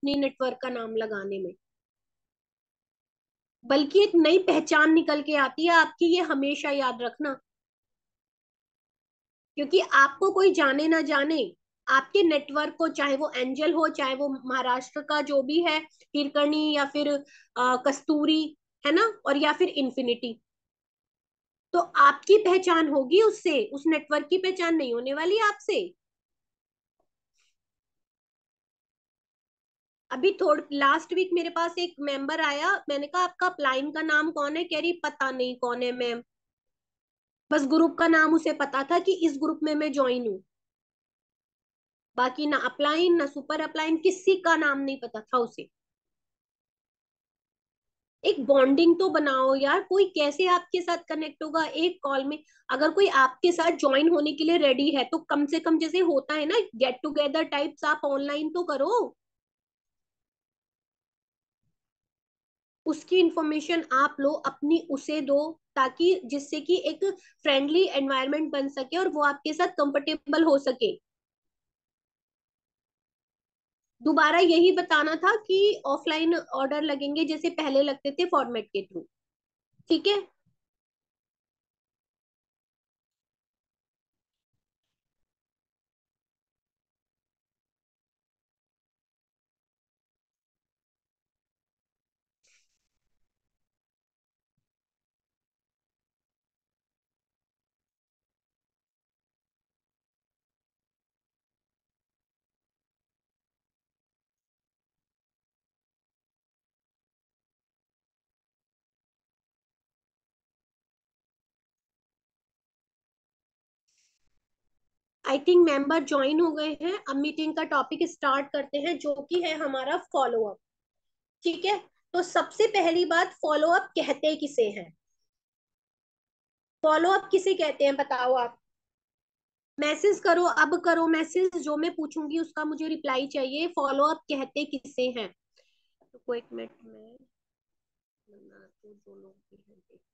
अपनी नेटवर्क का नाम लगाने में, बल्कि एक नई पहचान निकल के आती है आपकी, ये हमेशा याद रखना। क्योंकि आपको कोई जाने ना जाने, आपके नेटवर्क को, चाहे वो एंजल हो, चाहे वो महाराष्ट्र का जो भी है, हिरकणी, या फिर कस्तूरी, है ना, और या फिर इन्फिनिटी, तो आपकी पहचान होगी उससे, उस नेटवर्क की पहचान नहीं होने वाली आपसे। अभी थोड़ लास्ट वीक मेरे पास एक मेंबर आया, मैंने कहा आपका अपलाइन का नाम कौन है, कह रही पता नहीं कौन है मैम, बस ग्रुप का नाम उसे पता था कि इस ग्रुप में मैं ज्वाइन हूँ, बाकी ना अपलाइन ना सुपर अपलाइन किसी का नाम नहीं पता था उसे। एक बॉन्डिंग तो बनाओ यार, कोई कैसे आपके साथ कनेक्ट होगा एक कॉल में। अगर कोई आपके साथ ज्वाइन होने के लिए रेडी है तो कम से कम, जैसे होता है ना गेट टुगेदर टाइप्स, आप ऑनलाइन तो करो, उसकी इंफॉर्मेशन आप लो, अपनी उसे दो, ताकि जिससे कि एक फ्रेंडली एनवायरनमेंट बन सके और वो आपके साथ कंफर्टेबल हो सके। दोबारा यही बताना था कि ऑफलाइन ऑर्डर लगेंगे जैसे पहले लगते थे फॉर्मेट के थ्रू, ठीक है। आई थिंक मेंबर ज्वाइन हो गए हैं, अब मीटिंग का टॉपिक स्टार्ट करते हैं जो कि है हमारा फॉलो अप, ठीक है। तो सबसे पहली बात, फॉलो अप कहते किसे हैं, फॉलो अप किसे कहते हैं बताओ आप। मैसेज करो, अब करो मैसेज, जो मैं पूछूंगी उसका मुझे रिप्लाई चाहिए, फॉलो अप कहते किसे हैं। तो कोई एक मिनट में बनाते हैं, जो लोग भी हैं देखते हैं।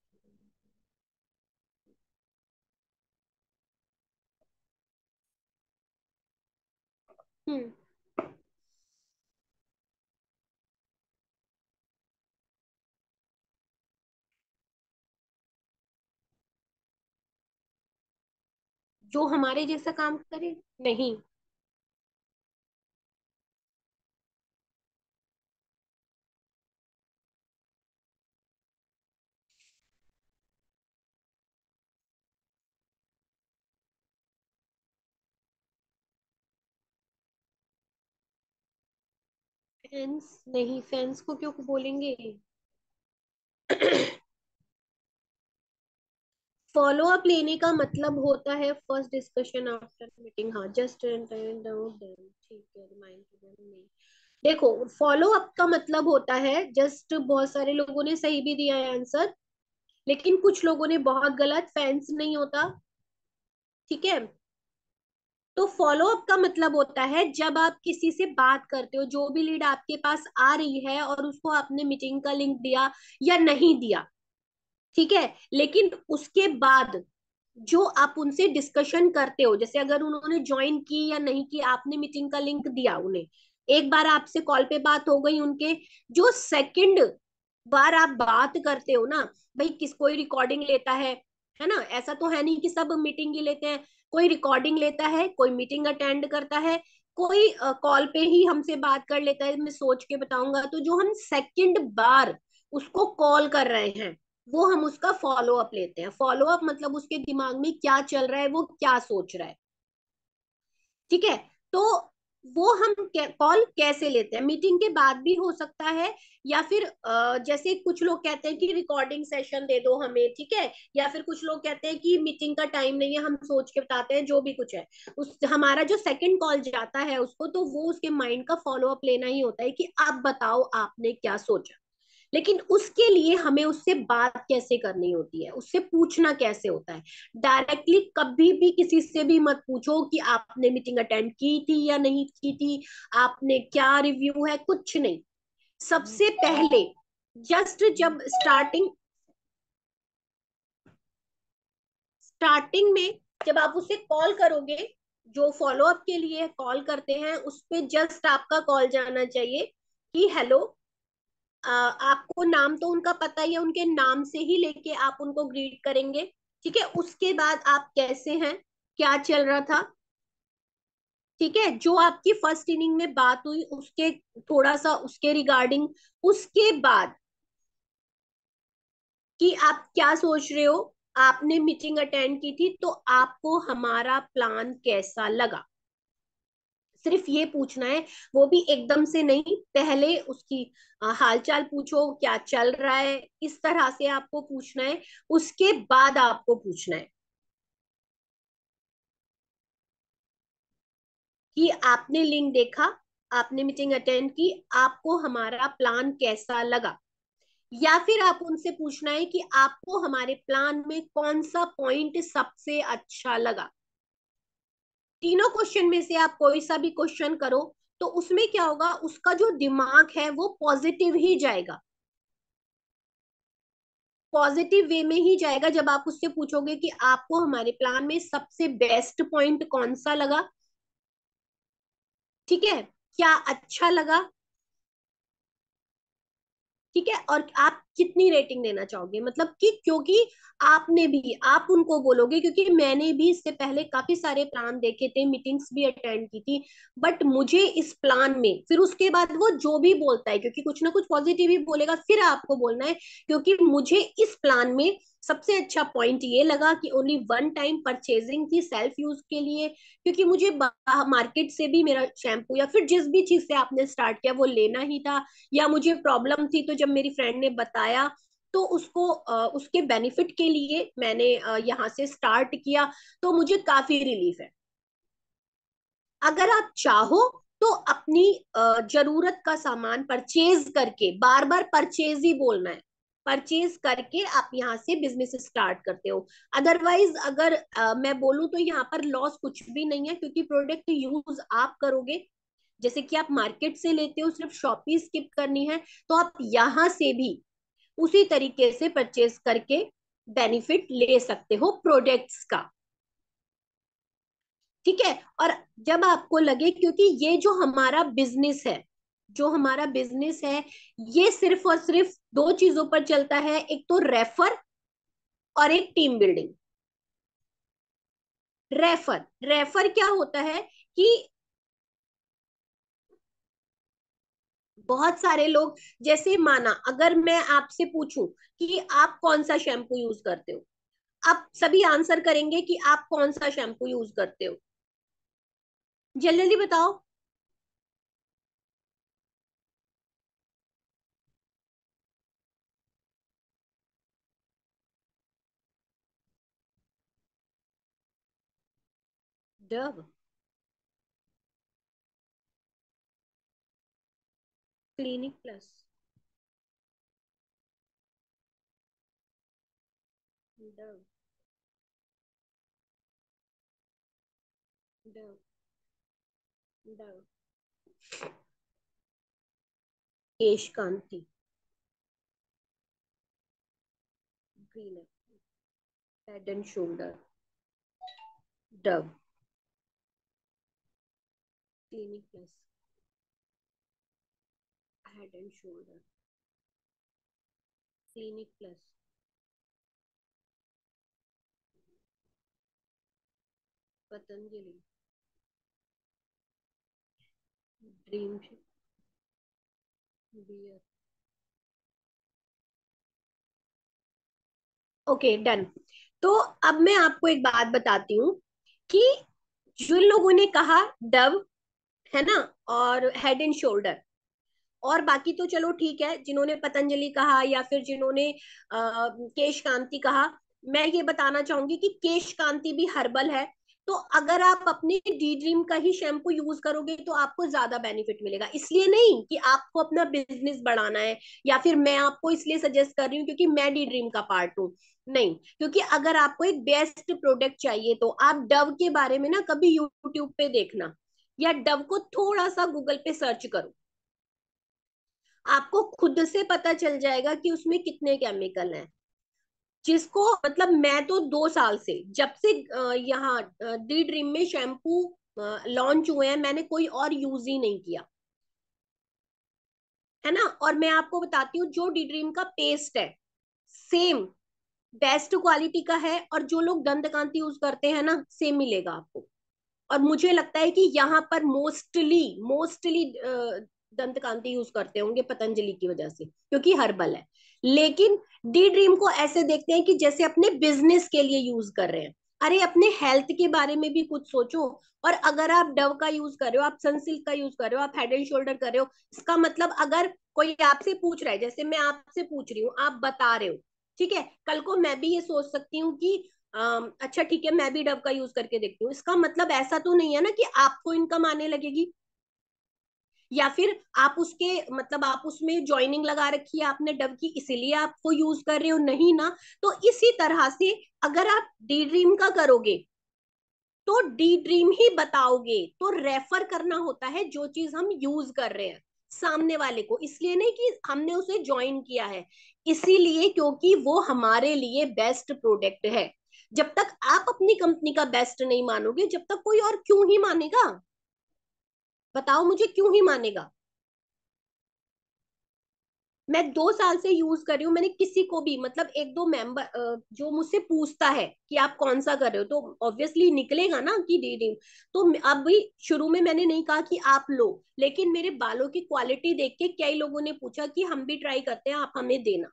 हम्म। जो हमारे जैसा काम करे, नहीं। फैंस नहीं, फैंस को क्यों बोलेंगे। फॉलो अप लेने का मतलब होता है फर्स्ट डिस्कशन आफ्टर मीटिंग, हाँ, जस्ट ठीक है, रिमाइंड नहीं। देखो, फॉलो अप का मतलब होता है जस्ट, बहुत सारे लोगों ने सही भी दिया है आंसर, लेकिन कुछ लोगों ने बहुत गलत, फैंस नहीं होता, ठीक है। तो फॉलो अप का मतलब होता है जब आप किसी से बात करते हो, जो भी लीड आपके पास आ रही है और उसको आपने मीटिंग का लिंक दिया या नहीं दिया, ठीक है, लेकिन उसके बाद जो आप उनसे डिस्कशन करते हो, जैसे अगर उन्होंने ज्वाइन की या नहीं की, आपने मीटिंग का लिंक दिया उन्हें, एक बार आपसे कॉल पे बात हो गई उनके, जो सेकंड बार आप बात करते हो ना, भाई किस कोई रिकॉर्डिंग लेता है ना, ऐसा तो है नहीं कि सब मीटिंग ही लेते हैं, कोई रिकॉर्डिंग लेता है, कोई मीटिंग अटेंड करता है, कोई कॉल पे ही हमसे बात कर लेता है, मैं सोच के बताऊंगा, तो जो हम सेकंड बार उसको कॉल कर रहे हैं, वो हम उसका फॉलो अप लेते हैं। फॉलो अप मतलब उसके दिमाग में क्या चल रहा है, वो क्या सोच रहा है, ठीक है। तो वो हम कॉल कैसे लेते हैं, मीटिंग के बाद भी हो सकता है, या फिर जैसे कुछ लोग कहते हैं कि रिकॉर्डिंग सेशन दे दो हमें, ठीक है, या फिर कुछ लोग कहते हैं कि मीटिंग का टाइम नहीं है, हम सोच के बताते हैं, जो भी कुछ है, उस हमारा जो सेकंड कॉल जाता है उसको, तो वो उसके माइंड का फॉलो अप लेना ही होता है कि आप बताओ आपने क्या सोचा। लेकिन उसके लिए हमें उससे बात कैसे करनी होती है, उससे पूछना कैसे होता है। डायरेक्टली कभी भी किसी से भी मत पूछो कि आपने मीटिंग अटेंड की थी या नहीं की थी, आपने क्या रिव्यू है, कुछ नहीं। सबसे पहले जस्ट जब स्टार्टिंग में जब आप उसे कॉल करोगे, जो फॉलो अप के लिए कॉल करते हैं उस पे जस्ट आपका कॉल जाना चाहिए कि हेलो, आपको नाम तो उनका पता ही है, उनके नाम से ही लेके आप उनको ग्रीट करेंगे। ठीक है, उसके बाद आप कैसे हैं, क्या चल रहा था। ठीक है, जो आपकी फर्स्ट इनिंग में बात हुई उसके थोड़ा सा उसके रिगार्डिंग, उसके बाद कि आप क्या सोच रहे हो, आपने मीटिंग अटेंड की थी तो आपको हमारा प्लान कैसा लगा, सिर्फ ये पूछना है। वो भी एकदम से नहीं, पहले उसकी हालचाल पूछो, क्या चल रहा है, इस तरह से आपको पूछना है। उसके बाद आपको पूछना है कि आपने लिंक देखा, आपने मीटिंग अटेंड की, आपको हमारा प्लान कैसा लगा। या फिर आप उनसे पूछना है कि आपको हमारे प्लान में कौन सा पॉइंट सबसे अच्छा लगा। तीनों क्वेश्चन में से आप कोई सा भी क्वेश्चन करो तो उसमें क्या होगा, उसका जो दिमाग है वो पॉजिटिव ही जाएगा, पॉजिटिव वे में ही जाएगा। जब आप उससे पूछोगे कि आपको हमारे प्लान में सबसे बेस्ट पॉइंट कौन सा लगा, ठीक है, क्या अच्छा लगा, ठीक है, और आप कितनी रेटिंग देना चाहोगे, मतलब कि क्योंकि आपने भी, आप उनको बोलोगे, क्योंकि मैंने भी इससे पहले काफी सारे प्लान देखे थे, मीटिंग्स भी अटेंड की थी, बट मुझे इस प्लान में, फिर उसके बाद वो जो भी बोलता है, क्योंकि कुछ ना कुछ पॉजिटिव ही बोलेगा, फिर आपको बोलना है क्योंकि मुझे इस प्लान में सबसे अच्छा पॉइंट ये लगा कि ओनली वन टाइम परचेजिंग थी सेल्फ यूज के लिए, क्योंकि मुझे मार्केट से भी मेरा शैम्पू या फिर जिस भी चीज से आपने स्टार्ट किया वो लेना ही था, या मुझे प्रॉब्लम थी तो जब मेरी फ्रेंड ने बताया तो उसको उसके बेनिफिट के लिए मैंने यहाँ से स्टार्ट किया, तो मुझे काफी रिलीफ है। अगर आप चाहो तो अपनी जरूरत का सामान परचेज करके, बार बार परचेज ही बोलना है, परचेज करके आप यहाँ से बिजनेस स्टार्ट करते हो। अदरवाइज अगर मैं बोलूँ तो यहाँ पर लॉस कुछ भी नहीं है, क्योंकि प्रोडक्ट यूज आप करोगे, जैसे कि आप मार्केट से लेते हो, सिर्फ शॉपिंग स्किप करनी है, तो आप यहाँ से भी उसी तरीके से परचेज करके बेनिफिट ले सकते हो प्रोडक्ट्स का। ठीक है, और जब आपको लगे, क्योंकि ये जो हमारा बिजनेस है, जो हमारा बिजनेस है, ये सिर्फ और सिर्फ दो चीजों पर चलता है, एक तो रेफर और एक टीम बिल्डिंग। रेफर, रेफर क्या होता है कि बहुत सारे लोग, जैसे माना अगर मैं आपसे पूछूं कि आप कौन सा शैम्पू यूज करते हो, आप सभी आंसर करेंगे कि आप कौन सा शैम्पू यूज करते हो, जल्दी जल्दी बताओ। Dove, Clinic Plus, Dove, Dove, Dove, Kesh Kanti, green, Head and Shoulder, Dove, Clinic Plus, Head and Shoulder, Clinic Plus, Patanjali, dream, beer. Okay, done. तो अब मैं आपको एक बात बताती हूँ कि जिन लोगों ने कहा डव, है ना, और हेड एंड शोल्डर, और बाकी तो चलो ठीक है, जिन्होंने पतंजलि कहा या फिर जिन्होंने केश कांति कहा, मैं ये बताना चाहूंगी कि केश कांति भी हर्बल है। तो अगर आप अपने डी ड्रीम का ही शैम्पू यूज करोगे तो आपको ज्यादा बेनिफिट मिलेगा, इसलिए नहीं कि आपको अपना बिजनेस बढ़ाना है, या फिर मैं आपको इसलिए सजेस्ट कर रही हूँ क्योंकि मैं डी ड्रीम का पार्ट हूँ, नहीं, क्योंकि अगर आपको एक बेस्ट प्रोडक्ट चाहिए तो आप डव के बारे में ना कभी यूट्यूब पे देखना, या डव को थोड़ा सा गूगल पे सर्च करो, आपको खुद से पता चल जाएगा कि उसमें कितने केमिकल हैं। जिसको मतलब मैं तो 2 साल से, जब से यहाँ डी ड्रीम में शैम्पू लॉन्च हुए हैं, मैंने कोई और यूज ही नहीं किया। है ना। और मैं आपको बताती हूँ, जो डी ड्रीम का पेस्ट है सेम बेस्ट क्वालिटी का है, और जो लोग दंतकांति यूज करते हैं ना सेम मिलेगा आपको। और मुझे लगता है कि यहाँ पर मोस्टली मोस्टली दंतकांति यूज करते होंगे पतंजलि की वजह से, क्योंकि हर्बल है। लेकिन डी ड्रीम को ऐसे देखते हैं कि जैसे अपने बिजनेस के लिए यूज कर रहे हैं। अरे अपने हेल्थ के बारे में भी कुछ सोचो। और अगर आप डव का यूज कर रहे हो, आप सनसिल्क का यूज कर रहे हो, आप हेड एंड शोल्डर कर रहे हो, इसका मतलब अगर कोई आपसे पूछ रहा है, जैसे मैं आपसे पूछ रही हूँ, आप बता रहे हो, ठीक है, कल को मैं भी ये सोच सकती हूँ कि अच्छा ठीक है, मैं भी डव का यूज करके देखती हूँ। इसका मतलब ऐसा तो नहीं है ना कि आपको इनकम आने लगेगी, या फिर आप उसके मतलब आप उसमें ज्वाइनिंग लगा रखी है आपने डव की, इसीलिए आप वो यूज कर रहे हो, नहीं ना। तो इसी तरह से अगर आप डी ड्रीम का करोगे तो डी ड्रीम ही बताओगे। तो रेफर करना होता है जो चीज हम यूज कर रहे हैं सामने वाले को, इसलिए नहीं कि हमने उसे ज्वाइन किया है, इसीलिए क्योंकि वो हमारे लिए बेस्ट प्रोडक्ट है। जब तक आप अपनी कंपनी का बेस्ट नहीं मानोगे, जब तक कोई और क्यों ही मानेगा? बताओ मुझे, क्यों ही मानेगा? मैं 2 साल से यूज कर रही हूँ, मैंने किसी को भी मतलब एक दो मेंबर जो मुझसे पूछता है कि आप कौन सा कर रहे हो, तो ऑब्वियसली निकलेगा ना कि डी डी। तो अब भी शुरू में मैंने नहीं कहा कि आप लो, लेकिन मेरे बालों की क्वालिटी देख के कई लोगों ने पूछा कि हम भी ट्राई करते हैं, आप हमें देना।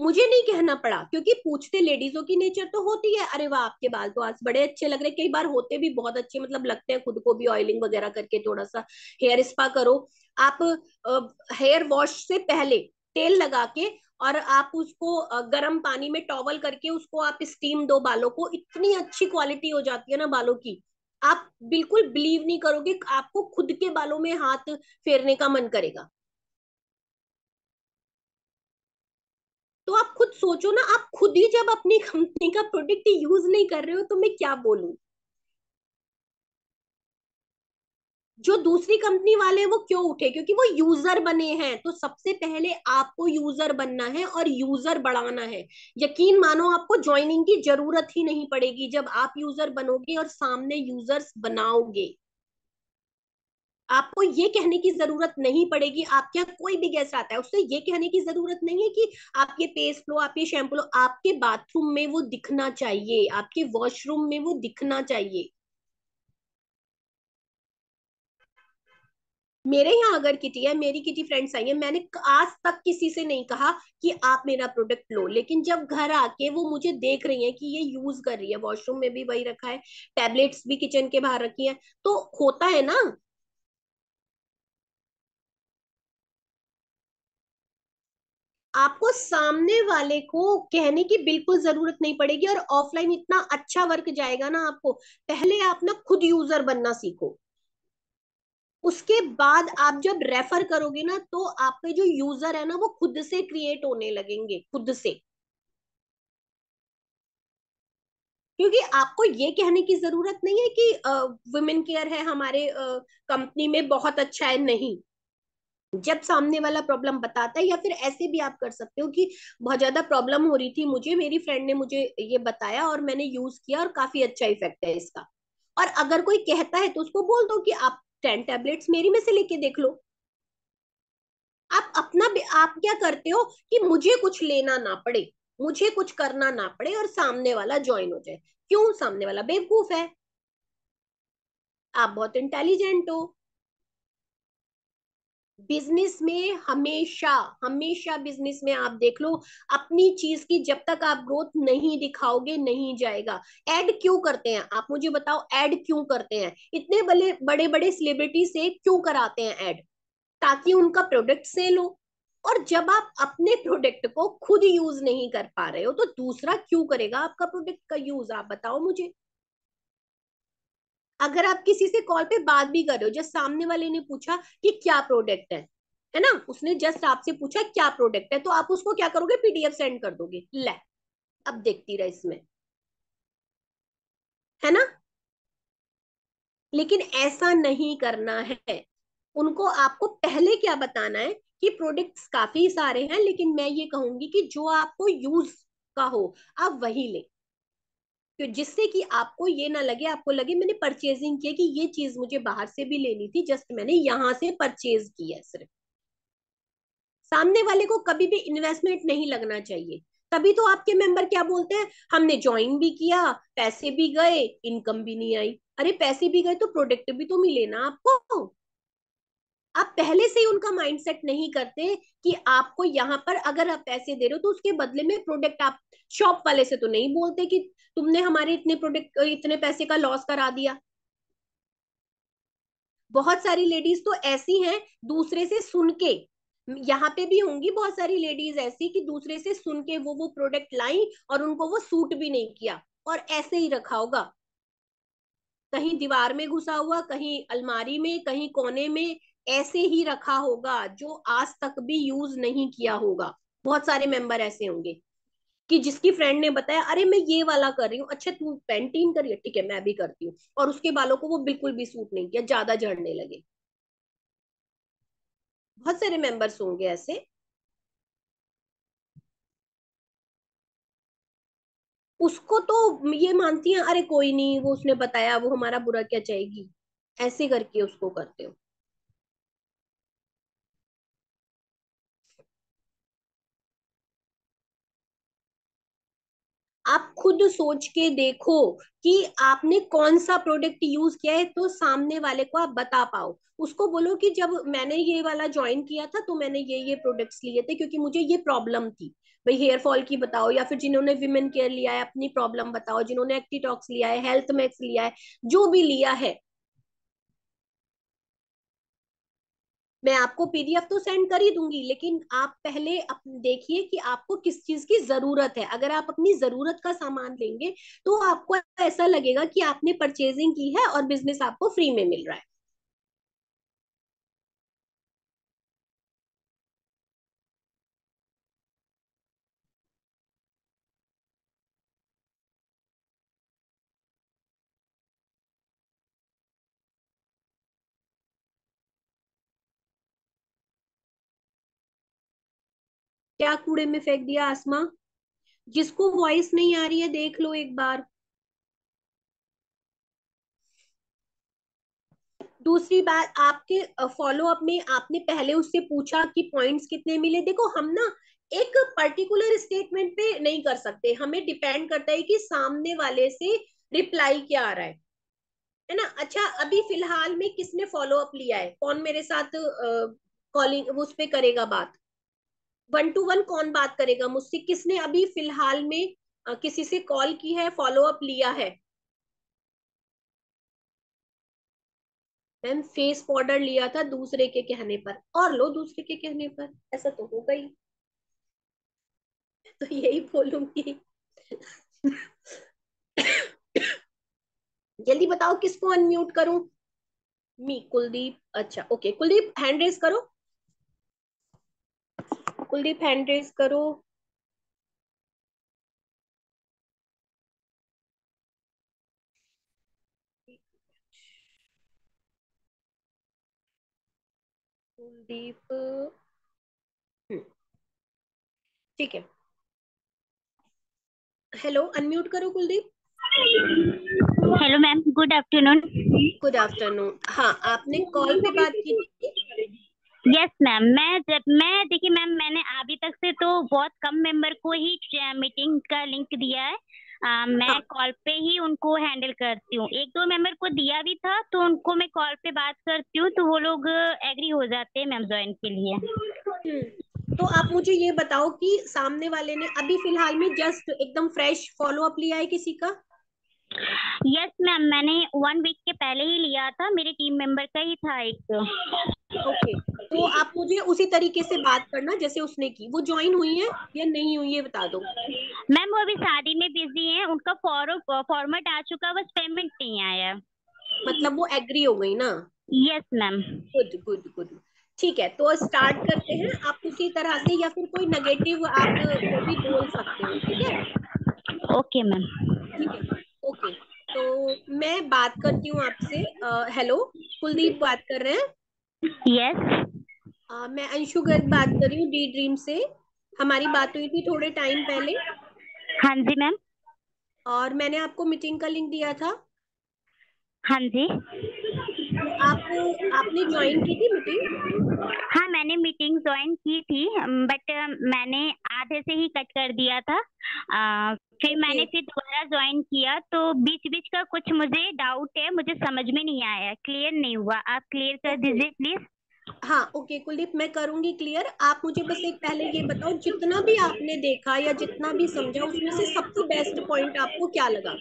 मुझे नहीं कहना पड़ा, क्योंकि पूछते लेडीजों की नेचर तो होती है, अरे वाह आपके बाल तो आज बड़े अच्छे लग रहे हैं, कई बार होते भी बहुत अच्छे, मतलब लगते हैं खुद को भी, ऑयलिंग वगैरह करके थोड़ा सा हेयर स्पा करो आप, हेयर वॉश से पहले तेल लगा के, और आप उसको गर्म पानी में टॉवल करके उसको आप स्टीम दो बालों को, इतनी अच्छी क्वालिटी हो जाती है ना बालों की। आप बिल्कुल बिलीव नहीं करोगे, आपको खुद के बालों में हाथ फेरने का मन करेगा। तो आप खुद सोचो ना, आप खुद ही जब अपनी कंपनी का प्रोडक्ट यूज नहीं कर रहे हो तो मैं क्या बोलूं? जो दूसरी कंपनी वाले हैं वो क्यों उठे? क्योंकि वो यूजर बने हैं। तो सबसे पहले आपको यूजर बनना है और यूजर बढ़ाना है। यकीन मानो, आपको ज्वाइनिंग की जरूरत ही नहीं पड़ेगी जब आप यूजर बनोगे और सामने यूजर्स बनाओगे। आपको ये कहने की जरूरत नहीं पड़ेगी, आपके यहाँ कोई भी गेस्ट आता है उससे ये कहने की जरूरत नहीं है कि आप ये पेस्ट लो, आप ये शैम्पू लो। आपके बाथरूम में वो दिखना चाहिए, आपके वॉशरूम में वो दिखना चाहिए। मेरे यहाँ अगर किटी है, मेरी किटी फ्रेंड्स आई है, मैंने आज तक किसी से नहीं कहा कि आप मेरा प्रोडक्ट लो। लेकिन जब घर आके वो मुझे देख रही है कि ये यूज कर रही है, वॉशरूम में भी वही रखा है, टैबलेट्स भी किचन के बाहर रखी है, तो होता है ना। आपको सामने वाले को कहने की बिल्कुल जरूरत नहीं पड़ेगी, और ऑफलाइन इतना अच्छा वर्क जाएगा ना आपको। पहले आप ना खुद यूजर बनना सीखो, उसके बाद आप जब रेफर करोगे ना तो आपके जो यूजर है ना वो खुद से क्रिएट होने लगेंगे, खुद से। क्योंकि आपको ये कहने की जरूरत नहीं है कि वुमेन केयर है हमारे कंपनी में बहुत अच्छा है, नहीं। जब सामने वाला प्रॉब्लम बताता है, या फिर ऐसे भी आप कर सकते हो कि बहुत ज्यादा प्रॉब्लम हो रही थी मुझे, मेरी फ्रेंड ने मुझे ये बताया और मैंने यूज किया और काफी अच्छा इफेक्ट है इसका। और अगर कोई कहता है तो उसको बोल दो कि आप 10 टैबलेट्स मेरी में से लेके देख लो। आप अपना आप क्या करते हो कि मुझे कुछ लेना ना पड़े, मुझे कुछ करना ना पड़े, और सामने वाला ज्वाइन हो जाए। क्यों? सामने वाला बेवकूफ है, आप बहुत इंटेलिजेंट हो। बिजनेस में हमेशा, हमेशा बिजनेस में आप देख लो, अपनी चीज की जब तक आप ग्रोथ नहीं दिखाओगे नहीं जाएगा। ऐड क्यों करते हैं आप मुझे बताओ? ऐड क्यों करते हैं? इतने बड़े बड़े बड़े सेलिब्रिटी से क्यों कराते हैं ऐड? ताकि उनका प्रोडक्ट सेल हो। और जब आप अपने प्रोडक्ट को खुद यूज नहीं कर पा रहे हो तो दूसरा क्यों करेगा आपका प्रोडक्ट का यूज? आप बताओ मुझे। अगर आप किसी से कॉल पे बात भी कर रहे हो, जस्ट सामने वाले ने पूछा कि क्या प्रोडक्ट है ना, उसने जस्ट आपसे पूछा क्या प्रोडक्ट है, तो आप उसको क्या करोगे? पीडीएफ सेंड कर दोगे, ले अब देखती रहे इसमें, है ना। लेकिन ऐसा नहीं करना है। उनको आपको पहले क्या बताना है कि प्रोडक्ट्स काफी सारे हैं, लेकिन मैं ये कहूंगी कि जो आपको यूज का हो आप वही ले। तो जिससे कि आपको ये ना लगे, आपको लगे मैंने परचेजिंग किया कि ये चीज मुझे बाहर से भी लेनी थी, जस्ट मैंने यहाँ से परचेज की है सिर्फ। सामने वाले को कभी भी इन्वेस्टमेंट नहीं लगना चाहिए। तभी तो आपके मेंबर क्या बोलते हैं, हमने ज्वाइन भी किया, पैसे भी गए, इनकम भी नहीं आई। अरे पैसे भी गए तो प्रोडक्ट भी तो मिले ना आपको। आप पहले से ही उनका माइंडसेट नहीं करते कि आपको यहाँ पर अगर आप पैसे दे रहे हो तो उसके बदले में प्रोडक्ट आप, शॉप वाले से तो नहीं बोलते कि तुमने हमारे इतने प्रोडक्ट इतने पैसे का लॉस करा दिया। बहुत सारी लेडीज तो ऐसी हैं, दूसरे से सुन के, यहाँ पे भी होंगी बहुत सारी लेडीज ऐसी कि दूसरे से सुन के वो प्रोडक्ट लाई और उनको वो सूट भी नहीं किया और ऐसे ही रखा होगा, कहीं दीवार में घुसा हुआ, कहीं अलमारी में, कहीं कोने में, ऐसे ही रखा होगा, जो आज तक भी यूज नहीं किया होगा। बहुत सारे मेंबर ऐसे होंगे कि जिसकी फ्रेंड ने बताया, अरे मैं ये वाला कर रही हूँ, अच्छा तू पेंटिंग करी है, ठीक है मैं भी करती हूँ, और उसके बालों को वो बिल्कुल भी सूट नहीं किया, ज्यादा झड़ने लगे। बहुत सारे मेंबर्स होंगे ऐसे। उसको तो ये मानती हैं, अरे कोई नहीं, वो उसने बताया, वो हमारा बुरा क्या चाहेगी, ऐसे करके उसको करते हो। आप खुद सोच के देखो कि आपने कौन सा प्रोडक्ट यूज किया है, तो सामने वाले को आप बता पाओ। उसको बोलो कि जब मैंने ये वाला ज्वाइन किया था तो मैंने ये प्रोडक्ट्स लिए थे क्योंकि मुझे ये प्रॉब्लम थी। भाई हेयर फॉल की बताओ, या फिर जिन्होंने विमेन केयर लिया है अपनी प्रॉब्लम बताओ, जिन्होंने एक्टिटॉक्स लिया है, हेल्थ मैक्स लिया है, जो भी लिया है। मैं आपको पीडीएफ तो सेंड कर ही दूंगी, लेकिन आप पहले देखिए कि आपको किस चीज की जरूरत है। अगर आप अपनी जरूरत का सामान लेंगे तो आपको ऐसा लगेगा कि आपने परचेजिंग की है और बिजनेस आपको फ्री में मिल रहा है। क्या कूड़े में फेंक दिया आसमा? जिसको वॉइस नहीं आ रही है देख लो एक बार। दूसरी बात, आपके फॉलो अप में आपने पहले उससे पूछा कि पॉइंट्स कितने मिले? देखो हम ना एक पर्टिकुलर स्टेटमेंट पे नहीं कर सकते, हमें डिपेंड करता है कि सामने वाले से रिप्लाई क्या आ रहा है ना। अच्छा अभी फिलहाल में किसने फॉलो अप लिया है, कौन मेरे साथ कॉलिंग उस पे करेगा बात, वन टू वन कौन बात करेगा मुझसे, किसने अभी फिलहाल में किसी से कॉल की है, फॉलो अप लिया है? मैम फेस पाउडर लिया था दूसरे के कहने पर, और लो दूसरे के कहने पर, ऐसा तो होगा ही। तो यही बोलूंगी। जल्दी बताओ किसको अनम्यूट करूं? मी कुलदीप, अच्छा ओके कुलदीप हैंड रेस करो, कुलदीप हैंड रेस करो। कुलदीप, ठीक है। हेलो अनम्यूट करो Kuldeep. Hello ma'am, good afternoon. Good afternoon. हाँ आपने कॉल पे बात की थी। यस मैम, मैं देखिए मैम, मैंने अभी तक से तो बहुत कम मेंबर को ही मीटिंग का लिंक दिया है। मैं हाँ कॉल पे ही उनको हैंडल करती हूँ। एक दो मेंबर को दिया भी था तो उनको मैं कॉल पे बात करती हूँ तो वो लोग एग्री हो जाते हैं मैम ज्वाइन के लिए। तो आप मुझे ये बताओ कि सामने वाले ने अभी फिलहाल में जस्ट एकदम फ्रेश फॉलो अप लिया है किसी का? यस मैम, मैंने 1 वीक के पहले ही लिया था, मेरे टीम मेंबर का ही था एक। ओके, तो आप मुझे उसी तरीके से बात करना जैसे उसने की। वो ज्वाइन हुई है या नहीं हुई है बता दो। मैम वो अभी शादी में बिजी है, उनका फॉर्मेट आ चुका, बस पेमेंट नहीं आया। मतलब वो एग्री हो गई ना? Yes ma'am. Good good good. ठीक है तो स्टार्ट करते हैं, आप उसी तरह से, या फिर कोई नेगेटिव आप वो भी बोल सकते हो, ठीक है? Okay ma'am. ठीक है ओके। तो मैं बात करती हूँ आपसे। हेलो, कुलदीप बात कर रहे हैं। यस। मैं अंशु गर्ग बात कर रही हूँ डी ड्रीम से। हमारी बात हुई थी थोड़े टाइम पहले, हाँ जी मैम। और मैंने आपको मीटिंग का लिंक दिया था। हाँ जी। आपने ज्वाइन की थी मीटिंग? हाँ, मैंने मीटिंग ज्वाइन की थी, बट मैंने आधे से ही कट कर दिया था। फिर ओके। मैंने फिर दोबारा ज्वाइन किया, तो बीच बीच का कुछ मुझे डाउट है, मुझे समझ में नहीं आया, क्लियर नहीं हुआ। आप क्लियर कर ओके। दीजिए प्लीज। हाँ ओके कुलदीप, मैं करूंगी क्लियर। आप मुझे बस एक पहले ये बताओ, जितना भी आपने देखा या जितना भी समझा उसमें से सबसे बेस्ट पॉइंट आपको क्या लगा?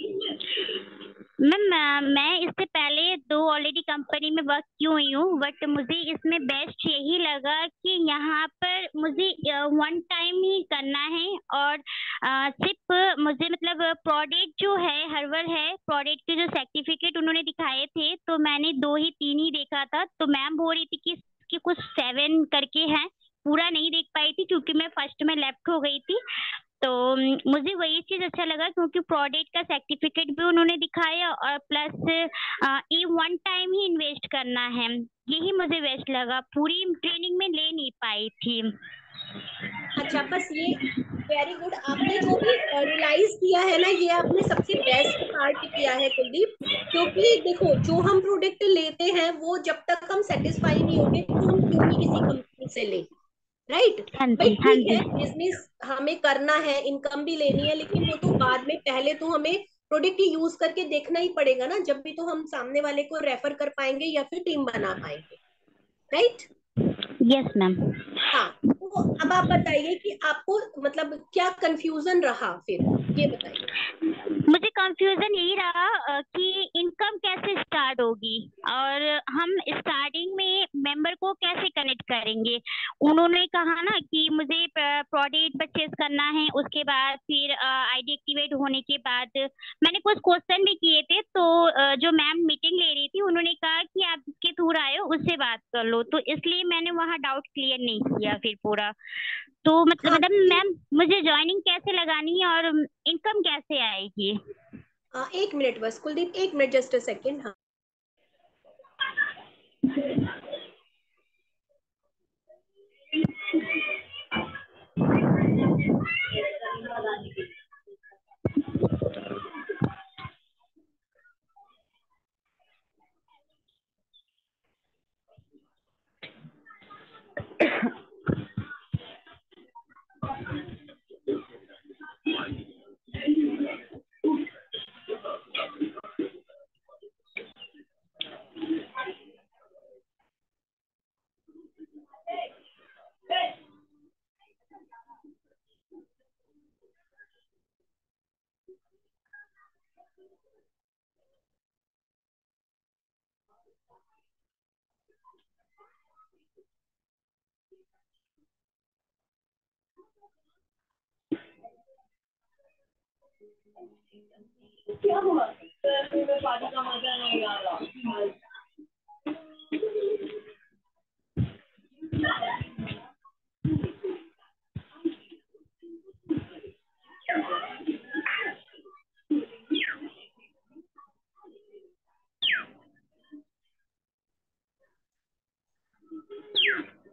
मैम, मैं इससे पहले दो ऑलरेडी कंपनी में वर्क की हुई हूँ, बट मुझे इसमें बेस्ट यही लगा कि यहाँ पर मुझे वन टाइम ही करना है, और सिर्फ मुझे मतलब प्रोडक्ट जो है हर्बल है, प्रोडक्ट के जो सर्टिफिकेट उन्होंने दिखाए थे, तो मैंने दो ही तीन ही देखा था। तो मैम बोल रही थी कि कुछ 7 करके हैं, पूरा नहीं देख पाई थी क्योंकि मैं फर्स्ट में लेफ्ट हो गई थी। तो मुझे वही चीज अच्छा लगा क्योंकि प्रोडक्ट का सर्टिफिकेट भी उन्होंने दिखाया, और प्लस ये वन टाइम ही इन्वेस्ट करना है, यही मुझे बेस्ट लगा, पूरी ट्रेनिंग में ले नहीं पाई थी। अच्छा, बस ये वेरी गुड। आपने जो भी रियलाइज किया है ना, ये आपने सबसे बेस्ट पार्ट किया है कुलदीप। क्योंकि देखो, जो हम प्रोडक्ट लेते हैं वो जब तक हम सेटिस्फाई नहीं होंगे तो हम क्यों ही किसी कंपनी से लें, राइट? हाँ भाई जी, हाँ ठीक जी। है, बिजनेस हमें करना है, इनकम भी लेनी है, लेकिन वो तो बाद में, पहले तो हमें प्रोडक्ट यूज करके देखना ही पड़ेगा ना, जब भी तो हम सामने वाले को रेफर कर पाएंगे या फिर टीम बना पाएंगे, राइट? Yes ma'am. हाँ। तो अब आप बताइए कि आपको मतलब क्या कंफ्यूजन रहा, फिर ये बताइए। मुझे कंफ्यूजन यही रहा कि इनकम कैसे स्टार्ट होगी, और हम स्टार्टिंग में मेंबर को कैसे कनेक्ट करेंगे। उन्होंने कहा ना कि मुझे प्रोडक्ट परचेज करना है, उसके बाद फिर आईडी एक्टिवेट होने के बाद मैंने कुछ क्वेश्चन भी किए थे, तो जो मैम मीटिंग ले रही थी उन्होंने कहा कि आप जिसके थ्रू आए हो उससे बात कर लो, तो इसलिए मैंने वहाँ डाउट क्लियर नहीं किया फिर पूरा। तो हाँ मतलब मैम, मुझे ज्वाइनिंग कैसे लगानी है और इनकम कैसे आएगी? एक मिनट बस कुलदीप, एक मिनट, जस्ट अ सेकेंड। हाँ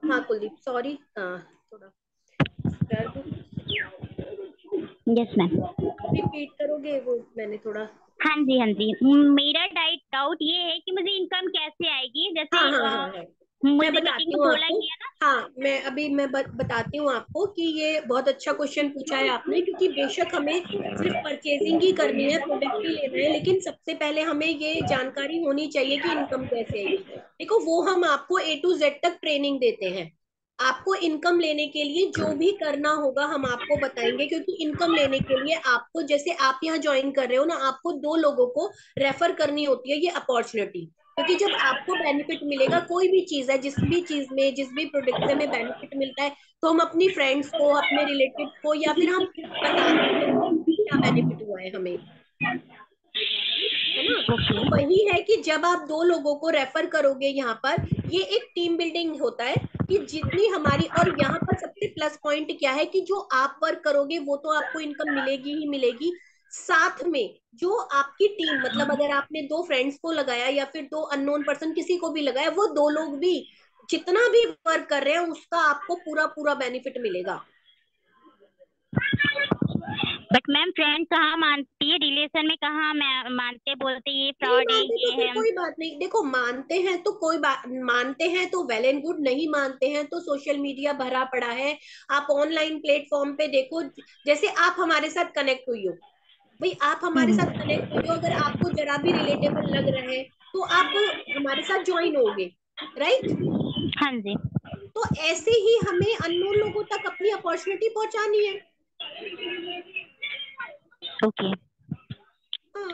हाँ कुलदीप, सॉरी, हाँ थोड़ा डिस्टर्ब। Yes ma'am. रिपीट करोगे वो, मैंने थोड़ा। हाँ जी, हाँ जी। मेरा डाउट ये है कि मुझे इनकम कैसे आएगी, हाँ जैसे हाँ हाँ हाँ, मैं मुझे मीटिंग बताती में हूँ बोला आपको। गया ना। हाँ, मैं अभी बताती हूँ आपको कि ये बहुत अच्छा क्वेश्चन पूछा है आपने, क्योंकि बेशक हमें सिर्फ परचेजिंग ही करनी है, प्रोडक्ट ही लेना है, लेकिन सबसे पहले हमें ये जानकारी होनी चाहिए कि इनकम कैसे आएगी। देखो, वो हम आपको A to Z तक ट्रेनिंग देते हैं। आपको इनकम लेने के लिए जो भी करना होगा हम आपको बताएंगे, क्योंकि इनकम लेने के लिए आपको, जैसे आप यहाँ ज्वाइन कर रहे हो ना, आपको 2 लोगों को रेफर करनी होती है, ये अपॉर्चुनिटी। क्योंकि जब आपको बेनिफिट मिलेगा, कोई भी चीज है, जिस भी चीज में, जिस भी प्रोडक्ट से हमें बेनिफिट मिलता है, तो हम अपनी फ्रेंड्स को, अपने रिलेटिव को, या फिर हम बताते हैं कि क्या बेनिफिट हुआ है हमें, है ना? ओके। तो वही है कि जब आप 2 लोगों को रेफर करोगे यहाँ पर, ये एक टीम बिल्डिंग होता है कि जितनी हमारी, और यहाँ पर सबसे प्लस पॉइंट क्या है कि जो आप वर्क करोगे वो तो आपको इनकम मिलेगी ही मिलेगी, साथ में जो आपकी टीम, मतलब अगर आपने 2 फ्रेंड्स को लगाया या फिर 2 अननोन पर्सन किसी को भी लगाया, वो 2 लोग भी जितना भी वर्क कर रहे हैं उसका आपको पूरा पूरा बेनिफिट मिलेगा। बट मैम फ्रेंड कहाँ मानती है, रिलेशन में कहाँ मानते, बोलते ये नहीं फ्रॉड है मानते तो ये फिर है। कोई बात नहीं। देखो मानते हैं तो कोई बात, मानते हैं तो वेल एंड गुड, नहीं मानते हैं तो सोशल मीडिया भरा पड़ा है। आप ऑनलाइन प्लेटफॉर्म पे देखो, जैसे आप हमारे साथ कनेक्ट हुई हो, भाई आप हमारे साथ कनेक्ट हुई हो, अगर आपको जरा भी रिलेटेबल लग रहा है तो आप हमारे साथ ज्वाइन होगे, राइट? हाँ जी। तो ऐसे ही हमें अननोन लोगों तक अपनी अपॉर्चुनिटी पहुंचानी है। ओके। हाँ।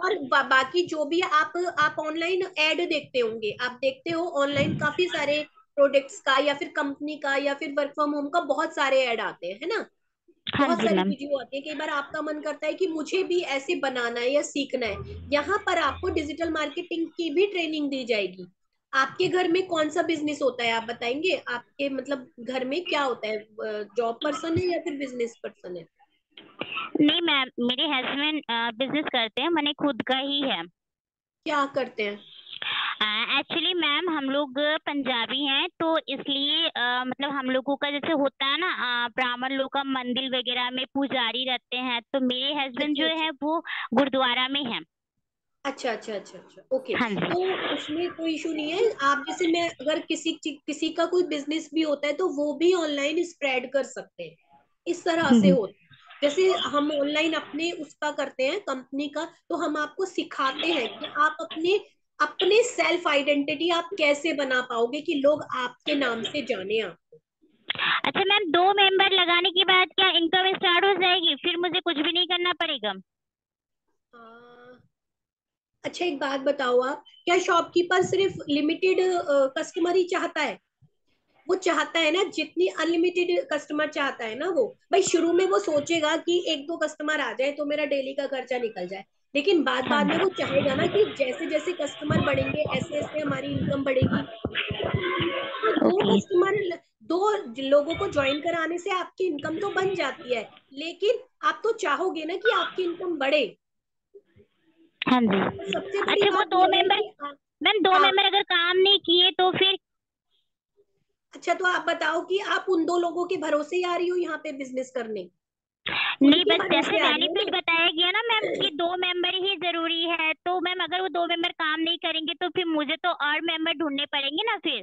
और बाकी जो भी है, आप ऑनलाइन ऐड देखते होंगे, आप देखते हो ऑनलाइन काफी सारे प्रोडक्ट्स का या फिर कंपनी का या फिर वर्क फ्रॉम होम का बहुत सारे ऐड आते हैं, है ना? हाँ बहुत जी सारी मैम। वीडियो आती है, कई बार आपका मन करता है कि मुझे भी ऐसे बनाना है या सीखना है। यहाँ पर आपको डिजिटल मार्केटिंग की भी ट्रेनिंग दी जाएगी। आपके घर में कौन सा बिजनेस होता है, आप बताएंगे? आपके मतलब घर में क्या होता है, जॉब पर्सन है या फिर बिजनेस पर्सन है? नहीं मैम, मेरे हस्बैंड बिजनेस करते हैं, मैंने खुद का ही है। क्या करते हैं? एक्चुअली मैम हम लोग पंजाबी हैं, तो इसलिए मतलब हम लोगों का जैसे होता है ना, ब्राह्मण लोग का मंदिर वगैरह में पुजारी रहते हैं, तो मेरे हस्बैंड अच्छा जो अच्छा है वो गुरुद्वारा में है। अच्छा अच्छा अच्छा अच्छा, ओके। हाँ तो जी। उसमें कोई इशू नहीं है। आप जैसे, मैं अगर किसी का कोई बिजनेस भी होता है तो वो भी ऑनलाइन स्प्रेड कर सकते हैं, इस तरह से हम्म। होता है। जैसे हम ऑनलाइन अपने उसका करते हैं कंपनी का, तो हम आपको सिखाते हैं कि आप अपने अपने सेल्फ आइडेंटिटी आप कैसे बना पाओगे कि लोग आपके नाम से जाने आपको। अच्छा मैम, 2 मेंबर लगाने के बाद क्या इनकम स्टार्ट हो जाएगी, फिर मुझे कुछ भी नहीं करना पड़ेगा? आ, अच्छा एक बात बताओ, आप क्या शॉपकीपर सिर्फ लिमिटेड कस्टमर ही चाहता है? वो चाहता है ना, जितनी अनलिमिटेड कस्टमर चाहता है ना वो। भाई शुरू में वो सोचेगा कि एक दो कस्टमर आ जाए तो मेरा डेली का खर्चा निकल जाए, लेकिन बाद हाँ बाद में वो जी। चाहेगा ना कि जैसे जैसे कस्टमर बढ़ेंगे ऐसे ऐसे हमारी इनकम बढ़ेगी। तो दो ओके। कस्टमर, दो लोगों को ज्वाइन कराने से आपकी इनकम तो बन जाती है, लेकिन आप तो चाहोगे ना कि आपकी इनकम बढ़े। हाँ जी। और सबसे बड़ी अच्छा वो बात दो यह है मेंबर कि मैम, दो हाँ। मेंबर अगर काम नहीं किए तो फिर? अच्छा तो आप बताओ कि आप उन दो लोगों के भरोसे ही आ रही हो यहाँ पे बिजनेस करने? खुद नहीं, के बस जैसे भरोसे आ रही हो बेनिफिट ना? बताया गया ना मैम कि 2 मेंबर ही जरूरी है, तो मैम अगर वो 2 मेंबर काम नहीं करेंगे तो फिर मुझे तो और मेंबर ढूंढने पड़ेंगे ना फिर।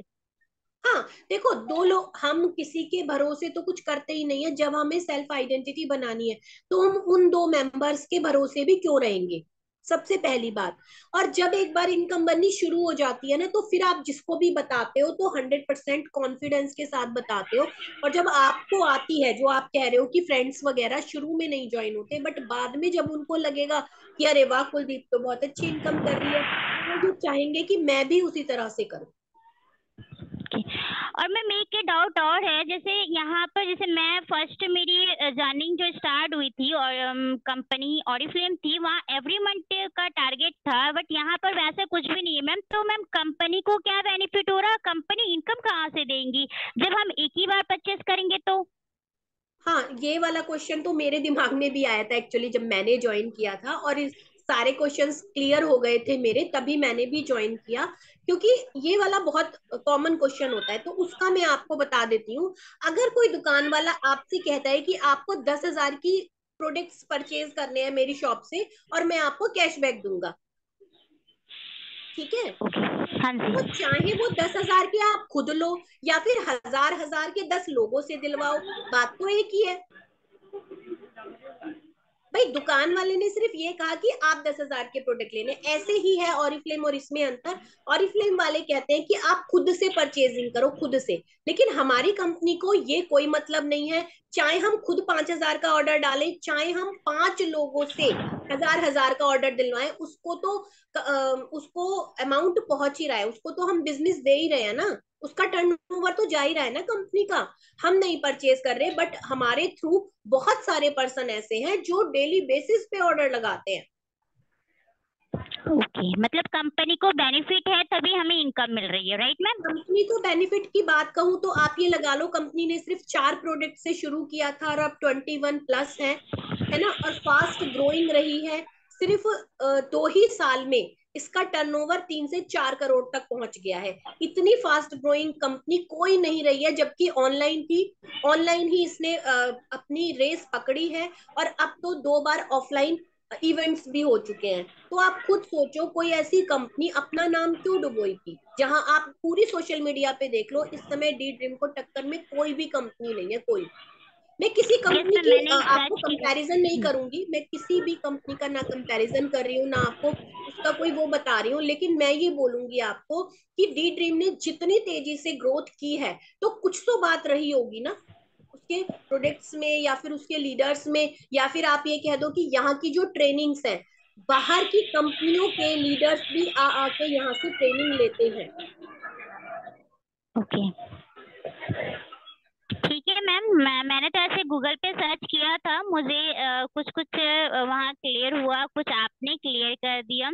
हाँ। देखो दो लोग, हम किसी के भरोसे तो कुछ करते ही नहीं है। जब हमें सेल्फ आइडेंटिटी बनानी है तो हम उन दो मेंबर्स के भरोसे भी क्यों रहेंगे, सबसे पहली बात। और जब एक बार इनकम बननी शुरू हो जाती है ना, तो फिर आप जिसको भी बताते हो तो 100% कॉन्फिडेंस के साथ बताते हो। और जब आपको आती है, जो आप कह रहे हो कि फ्रेंड्स वगैरह शुरू में नहीं ज्वाइन होते, बट बाद में जब उनको लगेगा कि अरे वाह कुलदीप तो बहुत अच्छी इनकम कर रही है, तो वो ये चाहेंगे कि मैं भी उसी तरह से करूँ। Okay. और मैम एक के डाउट और है, जैसे यहाँ पर जैसे मैं फर्स्ट मेरी जर्निंग जो स्टार्ट हुई थी और कंपनी ऑरिफ्लेम थी, वहाँ एवरी मंथ का टारगेट था, बट यहाँ पर वैसा कुछ भी नहीं है मैम। तो मैम कंपनी को क्या बेनिफिट हो रहा, कंपनी इनकम कहाँ से देंगी जब हम एक ही बार परचेस करेंगे तो? हाँ, ये वाला क्वेश्चन तो मेरे दिमाग में भी आया था एक्चुअली, जब मैंने ज्वाइन किया था और इस सारे क्वेश्चंस क्लियर हो गए थे मेरे, तभी मैंने भी ज्वाइन किया। क्योंकि ये वाला बहुत कॉमन क्वेश्चन होता है, तो उसका मैं आपको बता देती हूँ। अगर कोई दुकान वाला आपसे कहता है कि आपको 10,000 की प्रोडक्ट्स परचेज करने हैं मेरी शॉप से और मैं आपको कैशबैक दूंगा, ठीक है? ओके। हाँ तो जी। चाहे वो 10,000 के आप खुद लो या फिर हजार हजार के 10 लोगों से दिलवाओ, बात तो एक ही है। भाई दुकान वाले ने सिर्फ ये कहा कि आप 10,000 के प्रोडक्ट लेने, ऐसे ही है ऑरिफ्लेम और इसमें अंतर। ऑरिफ्लेम वाले कहते हैं कि आप खुद से परचेजिंग करो, खुद से। लेकिन हमारी कंपनी को ये कोई मतलब नहीं है, चाहे हम खुद 5,000 का ऑर्डर डालें, चाहे हम 5 लोगों से हजार हजार का ऑर्डर दिलवाएं, उसको तो उसको अमाउंट पहुंच ही रहा है, उसको तो हम बिजनेस दे ही रहे हैं ना, उसका टर्नओवर तो जा ही रहा है ना कंपनी का। हम नहीं परचेज कर रहे, बट हमारे थ्रू बहुत सारे पर्सन ऐसे हैं जो डेली बेसिस पे ऑर्डर लगाते हैं। ओके, मतलब कंपनी को बेनिफिट है तभी हमें इनकम मिल रही है, राइट मैम? कंपनी को बेनिफिट की बात कहूँ तो आप ये लगा लो, कंपनी ने सिर्फ 4 प्रोडक्ट से शुरू किया था और अब 21 प्लस है ना? और फास्ट ग्रोइंग रही है। सिर्फ 2 ही साल में इसका टर्नओवर 3 से 4 करोड़ तक पहुंच गया है। इतनी फास्ट ग्रोइंग कंपनी कोई नहीं रही है, जबकि ऑनलाइन ही इसने अपनी रेस पकड़ी है। और अब तो 2 बार ऑफलाइन इवेंट्स भी हो चुके हैं। तो आप खुद सोचो, कोई ऐसी कंपनी अपना नाम क्यों डुबोएगी? जहां आप पूरी सोशल मीडिया पे देख लो, इस समय डी ड्रीम को टक्कर में कोई भी कंपनी नहीं है, कोई। मैं किसी यस कंपनी मैम, की मैंने आपको सर्च किया। कंपैरिजन नहीं करूंगी, मैं किसी भी कंपनी का ना कंपैरिजन कर रही हूँ, ना आपको उसका कोई वो बता रही हूँ, लेकिन मैं ये बोलूंगी आपको कि डी ड्रीम ने जितनी तेजी से ग्रोथ की है, तो कुछ तो बात रही होगी ना उसके प्रोडक्ट्स में, या फिर उसके लीडर्स में, या फिर आप ये कह दो कि यहाँ की जो ट्रेनिंग्स है, बाहर की कंपनियों के लीडर्स भी आ आके यहाँ से ट्रेनिंग लेते हैं। ओके, ठीक है मैम। मैंने तो ऐसे गूगल पे सर्च किया था, मुझे कुछ कुछ वहाँ क्लियर हुआ, कुछ आपने क्लियर कर दिया।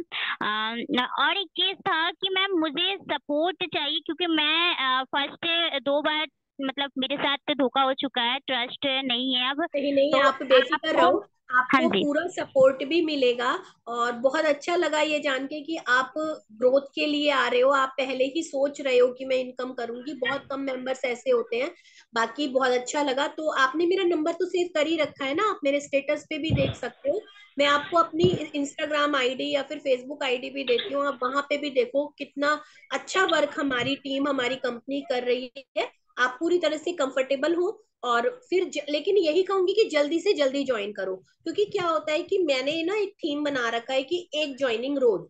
और एक चीज था कि मैम मुझे सपोर्ट चाहिए, क्योंकि मैं फर्स्ट 2 बार मतलब मेरे साथ धोखा हो चुका है, ट्रस्ट नहीं है अब। नहीं नहीं, तो आप बेफिक्र आपको, रहो, हाँ आपको जी, पूरा सपोर्ट भी मिलेगा। और बहुत अच्छा लगा ये जान के कि आप ग्रोथ के लिए आ रहे हो, आप पहले ही सोच रहे हो कि मैं इनकम करूंगी। बहुत कम मेंबर्स ऐसे होते हैं। बाकी बहुत अच्छा लगा। तो आपने मेरा नंबर तो सेव कर ही रखा है ना, आप मेरे स्टेटस पे भी देख सकते हो। मैं आपको अपनी इंस्टाग्राम आईडी या फिर फेसबुक आईडी भी देती हूँ, आप वहां पे भी देखो कितना अच्छा वर्क हमारी टीम, हमारी कंपनी कर रही है। आप पूरी तरह से कंफर्टेबल हो। और फिर लेकिन यही कहूंगी कि जल्दी से जल्दी ज्वाइन करो, क्योंकि क्या होता है कि मैंने ना एक थीम बना रखा है कि एक ज्वाइनिंग रोज।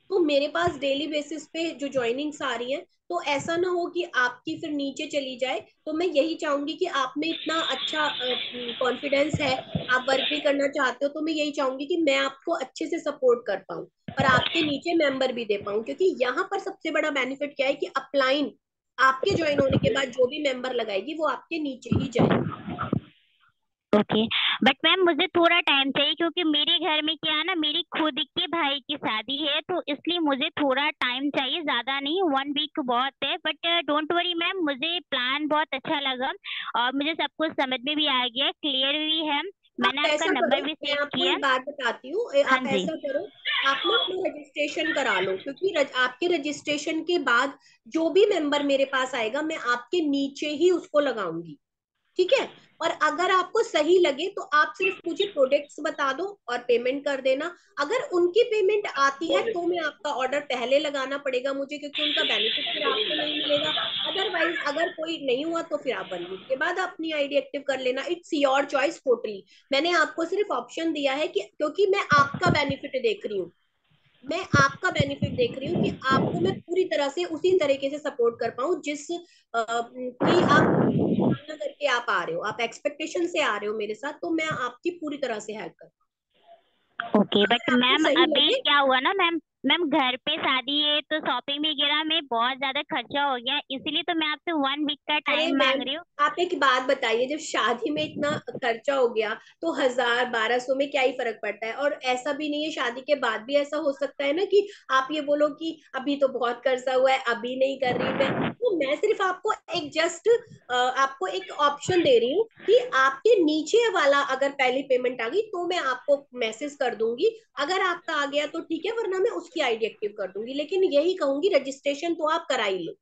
तो मेरे पास डेली बेसिस पे जो ज्वाइनिंग्स आ रही हैं, तो ऐसा ना हो कि आपकी फिर नीचे चली जाए। तो मैं यही चाहूंगी कि आप में इतना अच्छा कॉन्फिडेंस है, आप वर्क भी करना चाहते हो, तो मैं यही चाहूंगी कि मैं आपको अच्छे से सपोर्ट कर पाऊँ और आपके नीचे मेंबर भी दे पाऊँ। क्योंकि यहाँ पर सबसे बड़ा बेनिफिट क्या है कि अपलाइन आपके ज्वाइन होने के बाद जो भी मेंबर लगाएगी वो आपके नीचे ही जाएगी। ओके। बट मैम मुझे थोड़ा टाइम चाहिए, क्योंकि मेरे घर में क्या है ना, मेरी खुद के भाई की शादी है, तो इसलिए मुझे थोड़ा टाइम चाहिए, ज्यादा नहीं, 1 वीक बहुत है। बट डोंट वरी मैम, मुझे प्लान बहुत अच्छा लगा और मुझे सब कुछ समझ में भी आ गया, क्लियर भी है। आप मैंने आपका ऐसा करो, नंबर भी मैं सेव आपको किया। एक बात बताती हूँ, हाँ आप जी। ऐसा करो, आप ना अपना रजिस्ट्रेशन करा लो। क्योंकि आपके रजिस्ट्रेशन के बाद जो भी मेंबर मेरे पास आएगा, मैं आपके नीचे ही उसको लगाऊंगी। ठीक है? और अगर आपको सही लगे तो आप सिर्फ मुझे प्रोडक्ट्स बता दो और पेमेंट कर देना। अगर उनकी पेमेंट आती है तो मैं आपका ऑर्डर पहले लगाना पड़ेगा मुझे, क्योंकि उनका बेनिफिट फिर आपको नहीं मिलेगा। अदरवाइज अगर कोई नहीं हुआ तो फिर आप 1 वीक के बाद अपनी आईडी एक्टिव कर लेना। It's your choice totally. मैंने आपको सिर्फ ऑप्शन दिया है कि क्योंकि मैं आपका बेनिफिट देख रही हूँ, मैं आपका बेनिफिट देख रही हूँ कि आपको मैं पूरी तरह से उसी तरीके से सपोर्ट कर पाऊँ जिस कि आप सामना करके आप आ रहे हो, आप एक्सपेक्टेशन से आ रहे हो मेरे साथ, तो मैं आपकी पूरी तरह से हेल्प कर। ओके, बट अगर आपको मैम सही अभी लगे, क्या हुआ ना मैम, मैम घर पे शादी है तो शॉपिंग वगैरह में बहुत ज्यादा खर्चा हो गया, इसीलिए तो मैं आपसे 1 वीक का अरे टाइम मैम, मांग रही हूँ। आप एक बात बताइए, जब शादी में इतना खर्चा हो गया तो 1000 1200 में क्या ही फर्क पड़ता है? और ऐसा भी नहीं है, शादी के बाद भी ऐसा हो सकता है ना कि आप ये बोलो कि अभी तो बहुत खर्चा हुआ है, अभी नहीं कर रही मैं। तो मैं सिर्फ आपको एक जस्ट आपको एक ऑप्शन दे रही हूँ कि आपके नीचे वाला अगर पहली पेमेंट आ गई तो मैं आपको मैसेज कर दूंगी। अगर आपका आ गया तो ठीक है, वरना मैं उसकी आईडी एक्टिव कर दूंगी। लेकिन यही कहूंगी, रजिस्ट्रेशन तो आप करा ही लो।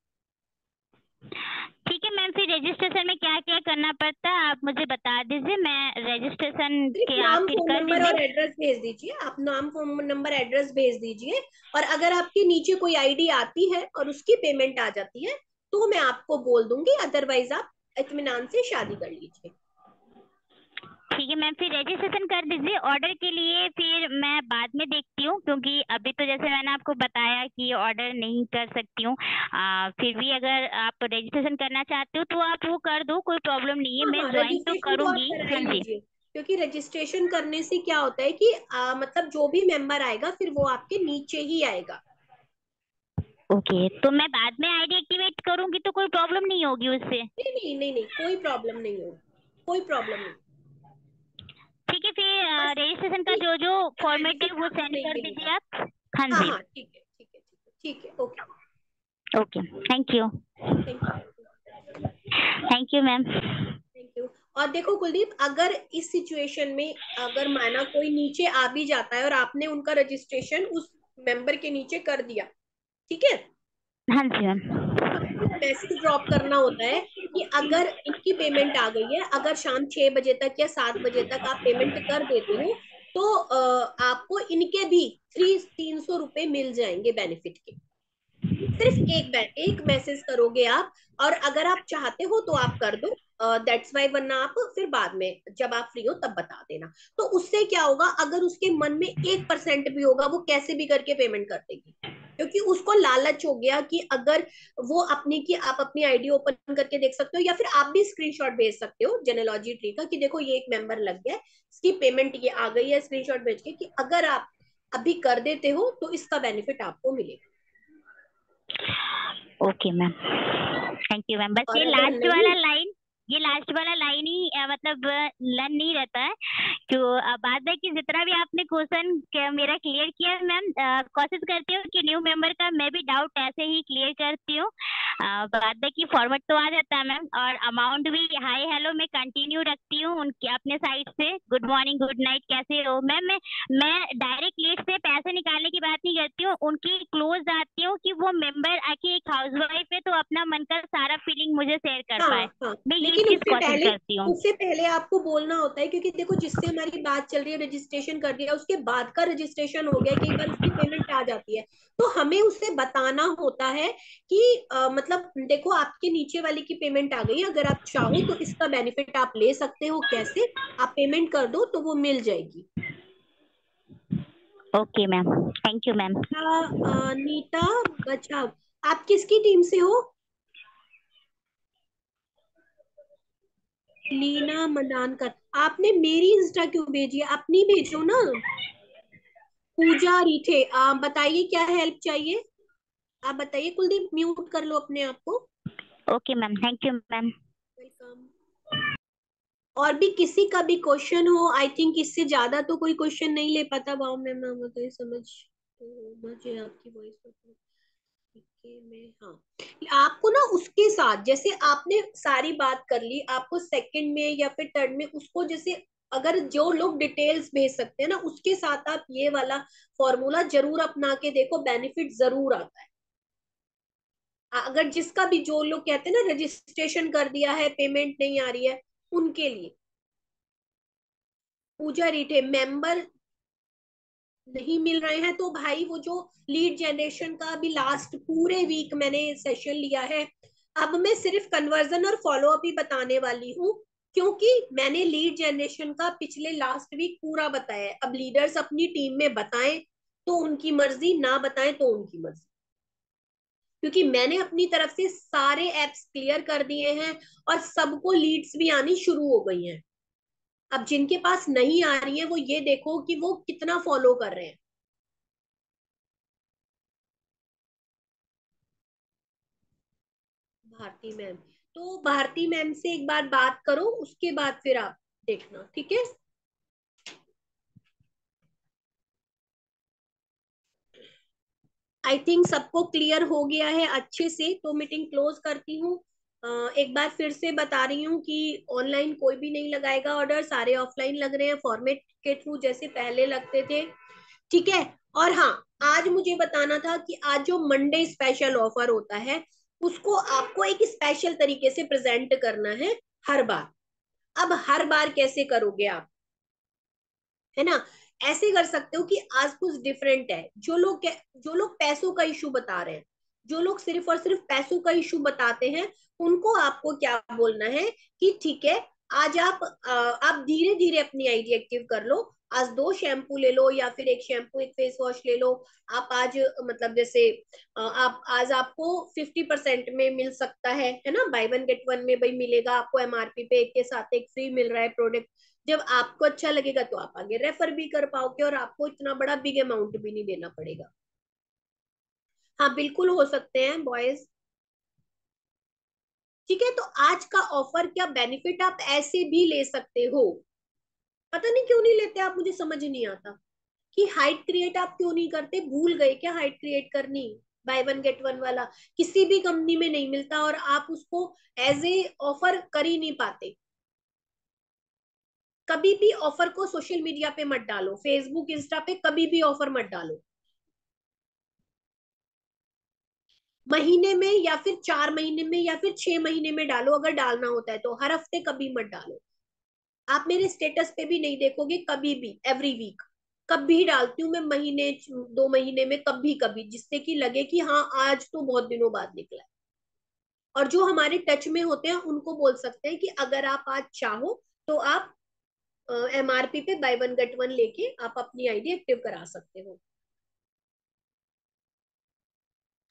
ठीक है मैम, फिर रजिस्ट्रेशन में क्या क्या करना पड़ता है आप मुझे बता दीजिए, मैं रजिस्ट्रेशन सिर्फ के आप नाम फिर फोन कर नंबर और दीजिए। एड्रेस भेज दीजिए, आप नाम फोन नंबर एड्रेस भेज दीजिए। और अगर आपके नीचे कोई आईडी आती है और उसकी पेमेंट आ जाती है तो मैं आपको बोल दूंगी, अदरवाइज आप इत्मीनान से शादी कर लीजिए। ठीक है मैम, फिर रजिस्ट्रेशन कर दीजिए। ऑर्डर के लिए फिर मैं बाद में देखती हूँ, क्योंकि अभी तो जैसे मैंने आपको बताया कि ऑर्डर नहीं कर सकती हूँ। फिर भी अगर आप रजिस्ट्रेशन करना चाहते हो तो आप वो कर दो, कोई प्रॉब्लम नहीं है, हाँ मैं हाँ, ज्वाइन तो रजिस्ट्रेशन तो आप करूंगी। करा ही हाँ जी। लीजिए। क्योंकि रजिस्ट्रेशन करने से क्या होता है कि मतलब जो भी मेंबर आएगा फिर वो आपके नीचे ही आएगा। ओके, तो मैं बाद में आईडी एक्टिवेट करूंगी तो कोई प्रॉब्लम नहीं होगी उससे? नहीं नहीं नहीं नहीं, कोई प्रॉब्लम नहीं होगी, कोई प्रॉब्लम नहीं। ठीक है, फिर बस रजिस्ट्रेशन का कोई जो जो फॉर्मेट है बेनिफिट वो आपको सेंड नहीं कर मिलेगा। दीजिए आप। हाँ हाँ जी। हाँ, ठीक है ठीक है ठीक है ठीक है, okay. Okay, thank you. Thank you. Thank you ma'am. Thank you. और देखो कुलदीप, अगर इस सिचुएशन में अगर माना कोई नीचे आ भी जाता है और आपने उनका रजिस्ट्रेशन उस मेंबर के नीचे कर दिया, ठीक है। हाँ जी मैम। आपको एक मैसेज ड्रॉप करना होता है कि अगर इनकी पेमेंट आ गई है, अगर शाम 6 बजे तक या 7 बजे तक आप पेमेंट कर देते हो तो आपको इनके भी 300 रुपए मिल जाएंगे बेनिफिट के। सिर्फ एक मैसेज करोगे आप, और अगर आप चाहते हो तो आप कर दो, दैट्स वाई, वरना आप फिर बाद में जब आप फ्री हो तब बता देना। तो उससे क्या होगा, अगर उसके मन में 1% भी होगा वो कैसे भी करके पेमेंट कर देगी, क्योंकि उसको लालच हो गया कि अगर वो अपनी की आप अपनी आईडी ओपन करके देख सकते हो, या फिर आप भी स्क्रीनशॉट भेज सकते हो जेनेलॉजी ट्री का कि देखो ये एक मेंबर लग गया है, इसकी पेमेंट ये आ गई है, स्क्रीनशॉट भेज के कि अगर आप अभी कर देते हो तो इसका बेनिफिट आपको मिलेगा। Okay ma'am, thank you ma'am. बस और अगर नहीं, ये लास्ट वाला लाइन ही मतलब लर्न नहीं रहता है। क्यों बात है कि जितना भी आपने क्वेश्चन मेरा क्लियर किया मैम, कोशिश करती हूँ कि न्यू मेंबर का मैं भी डाउट ऐसे ही क्लियर करती हूँ। बात है कि फॉर्मेट तो आ जाता है मैम, और अमाउंट भी हाय हेलो मैं कंटिन्यू रखती हूँ उनके अपने साइड से, गुड मॉर्निंग गुड नाइट कैसे हो मैम। मैं डायरेक्ट लीड से पैसे निकालने की बात नहीं करती हूँ, उनकी क्लोज जाती हूँ कि वो मेंबर आके एक हाउसवाइफ है तो अपना मन का सारा फीलिंग मुझे शेयर कर हाँ पाए। हाँ, मैं ये लेकिन चीज कोशिश करती हूँ। उससे पहले आपको बोलना होता है, क्योंकि देखो जिससे हमारी बात चल रही है रजिस्ट्रेशन कर दिया, उसके बाद का रजिस्ट्रेशन हो गया, कई बार उसकी पेमेंट आ जाती है, तो हमें उसे बताना होता है कि मतलब देखो आपके नीचे वाले की पेमेंट आ गई है, अगर आप चाहो तो इसका बेनिफिट आप ले सकते हो, कैसे, आप पेमेंट कर दो तो वो मिल जाएगी। Okay ma'am, thank you ma'am. Nita बचाओ, आप किसकी टीम से हो? लीना मदानकर, आपने मेरी इंस्टा क्यों भेजी है, अपनी भेजो ना। पूजा रिठे, आप बताइए क्या हेल्प चाहिए, आप बताइए। कुलदीप म्यूट कर लो अपने आप को। Okay ma'am, thank you ma'am. Welcome. और भी किसी का भी क्वेश्चन हो, आई थिंक इससे ज्यादा तो कोई क्वेश्चन नहीं ले पाता। वाओ मैम, मैं बताइए समझ तो मुझे आपकी वॉइस में, हाँ आपको ना उसके साथ, जैसे आपने सारी बात कर ली, आपको सेकंड में या फिर थर्ड में उसको जैसे, अगर जो लोग डिटेल्स भेज सकते हैं ना उसके साथ आप ये वाला फॉर्मूला जरूर अपना के देखो, बेनिफिट जरूर आता है। अगर जिसका भी, जो लोग कहते हैं ना रजिस्ट्रेशन कर दिया है पेमेंट नहीं आ रही है, उनके लिए। पूजा रीठे, मेंबर नहीं मिल रहे हैं तो भाई वो जो लीड जनरेशन का अभी लास्ट पूरे वीक मैंने सेशन लिया है, अब मैं सिर्फ कन्वर्जन और फॉलो अप ही बताने वाली हूँ, क्योंकि मैंने लीड जनरेशन का पिछले लास्ट वीक पूरा बताया है। अब लीडर्स अपनी टीम में बताएं तो उनकी मर्जी, ना बताएं तो उनकी मर्जी, क्योंकि मैंने अपनी तरफ से सारे एप्स क्लियर कर दिए हैं और सबको लीड्स भी आनी शुरू हो गई हैं। अब जिनके पास नहीं आ रही है वो ये देखो कि वो कितना फॉलो कर रहे हैं। भारती मैम, तो भारती मैम से एक बार बात करो, उसके बाद फिर आप देखना, ठीक है। आई थिंक सबको क्लियर हो गया है अच्छे से, तो मीटिंग क्लोज करती हूँ। एक बार फिर से बता रही हूँ कि ऑनलाइन कोई भी नहीं लगाएगा ऑर्डर, सारे ऑफलाइन लग रहे हैं फॉर्मेट के थ्रू जैसे पहले लगते थे, ठीक है। और हाँ, आज मुझे बताना था कि आज जो मंडे स्पेशल ऑफर होता है उसको आपको एक स्पेशल तरीके से प्रेजेंट करना है हर बार। अब हर बार कैसे करोगे आप, है ना, ऐसे कर सकते हो कि आज कुछ डिफरेंट है। जो लोग पैसों का इशू बता रहे हैं, जो लोग सिर्फ और सिर्फ पैसों का इशू बताते हैं, उनको आपको क्या बोलना है कि ठीक है, आज आप धीरे धीरे अपनी आईडी एक्टिव कर लो। आज 2 शैम्पू ले लो, या फिर एक शैम्पू एक फेस वॉश ले लो। आप आज मतलब जैसे आप आज आपको 50% में मिल सकता है ना, बाय वन गेट वन में भाई मिलेगा आपको, एमआरपी पे एक के साथ एक फ्री मिल रहा है प्रोडक्ट। जब आपको अच्छा लगेगा तो आप आगे रेफर भी कर पाओगे, और आपको इतना बड़ा बिग अमाउंट भी नहीं देना पड़ेगा। हाँ बिल्कुल हो सकते हैं बॉयज, ठीक है। तो आज का ऑफर क्या बेनिफिट आप ऐसे भी ले सकते हो, पता नहीं क्यों नहीं लेते आप, मुझे समझ नहीं आता कि हाइट क्रिएट आप क्यों नहीं करते, भूल गए क्या हाइट क्रिएट करनी? बाय वन गेट वन वाला किसी भी कंपनी में नहीं मिलता, और आप उसको एज ए ऑफर कर ही नहीं पाते। कभी भी ऑफर को सोशल मीडिया पे मत डालो, फेसबुक इंस्टा पे कभी भी ऑफर मत डालो। महीने में या फिर 4 महीने में या फिर 6 महीने में डालो, अगर डालना होता है तो। हर हफ्ते कभी मत डालो। आप मेरे स्टेटस पे भी नहीं देखोगे कभी भी, एवरी वीक कभी डालती हूँ मैं, महीने 2 महीने में कभी कभी, जिससे कि लगे कि हाँ आज तो बहुत दिनों बाद निकला है। और जो हमारे टच में होते हैं उनको बोल सकते हैं कि अगर आप आज चाहो तो आप एमआरपी पे बाय वन गेट वन लेके आप अपनी आईडी एक्टिव करा सकते हो।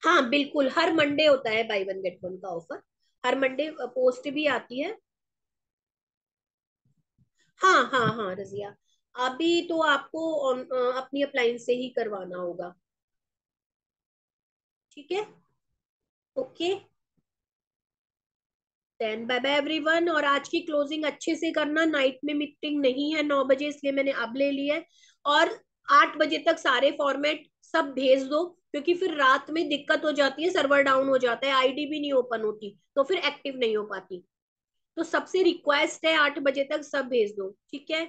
हाँ बिल्कुल, हर मंडे होता है बाय वन गेट वन का ऑफर। हर मंडे पोस्ट भी आती है। हाँ हाँ हाँ रजिया, अभी तो आपको अपनी अप्लायंस से ही करवाना होगा। ठीक है। Okay. Then bye bye everyone, और आज की क्लोजिंग अच्छे से करना, नाइट में मीटिंग नहीं है 9 बजे, इसलिए मैंने अब ले लिया है। और 8 बजे तक सारे फॉर्मेट सब भेज दो, क्योंकि फिर रात में दिक्कत हो जाती है, सर्वर डाउन हो जाता है, आईडी भी नहीं ओपन होती, तो फिर एक्टिव नहीं हो पाती। तो सबसे रिक्वेस्ट है 8 बजे तक सब भेज दो, ठीक है।